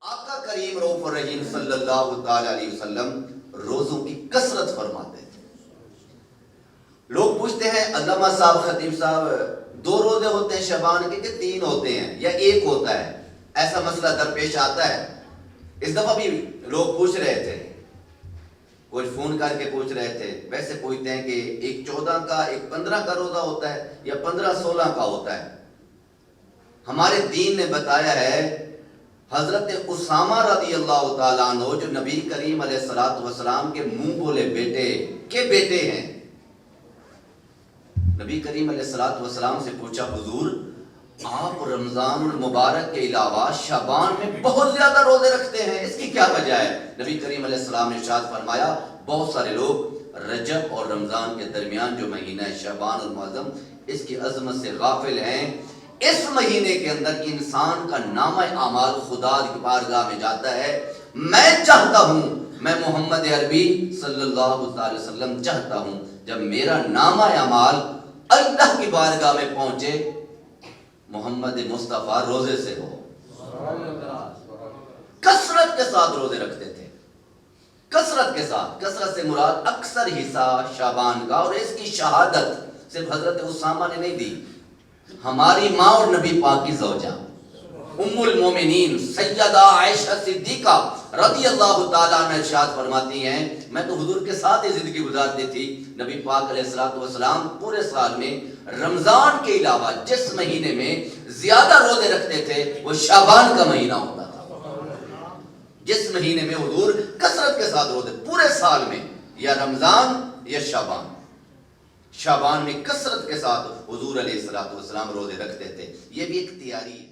آقا کریم رؤوف الرحیم صلی اللہ تعالی علیہ وسلم روزوں کی کثرت فرماتے تھے۔ لوگ پوچھتے ہیں علامہ صاحب، خطیب صاحب، 2 روزے ہوتے ہیں شعبان کے کہ 3 ہوتے ہیں یا 1 ہوتا ہے؟ ایسا مسئلہ درپیش آتا ہے۔ اس دفعہ بھی لوگ پوچھ رہے تھے، کوئی فون کر کے پوچھ رہے تھے، ویسے پوچھتے ہیں کہ ایک 14 کا ایک 15 کا روزہ ہوتا ہے یا 15-16 کا ہوتا ہے؟ ہمارے دین نے بتایا ہے، حضرت اسامہ رضی اللہ تعالیٰ عنہ جو نبی کریم علیہ السلام کے منہ بولے بیٹے کے بیٹے ہیں، نبی کریم علیہ السلام سے پوچھا، حضور آپ رمضان المبارک کے علاوہ شعبان میں بہت زیادہ روزے رکھتے ہیں، اس کی کیا وجہ ہے؟ نبی کریم علیہ السلام نے ارشاد فرمایا، بہت سارے لوگ رجب اور رمضان کے درمیان جو مہینہ ہے شعبان المعظم، اس کی عظمت سے غافل ہیں۔ اس مہینے کے اندر انسان کا نامہ اعمال خدا کی بارگاہ میں جاتا ہے۔ میں چاہتا ہوں، میں محمد عربی صلی اللہ علیہ وسلم چاہتا ہوں، جب میرا نامہ اعمال اللہ کی بارگاہ میں پہنچے، محمد مصطفیٰ روزے سے ہو۔ کثرت کے ساتھ روزے رکھتے تھے، کثرت کے ساتھ۔ کثرت سے مراد اکثر حصہ شعبان کا، اور اس کی شہادت صرف حضرت اسامہ نے نہیں دی، ہماری ماں اور نبی پاک کی زوجہ ام المومنین سیدہ عائشہ صدیقہ رضی اللہ تعالیٰ عنہ ارشاد فرماتی ہیں، میں تو حضور کے ساتھ ہی زندگی گزارتی تھی۔ نبی پاک علیہ السلام پورے سال میں رمضان کے علاوہ جس مہینے میں زیادہ روزے رکھتے تھے وہ شعبان کا مہینہ ہوتا تھا۔ جس مہینے میں حضور کثرت کے ساتھ روزے پورے سال میں، یا رمضان یا شعبان، شعبان میں کثرت کے ساتھ حضور علیہ السلام روزے رکھتے تھے۔ یہ بھی ایک تیاری ہے۔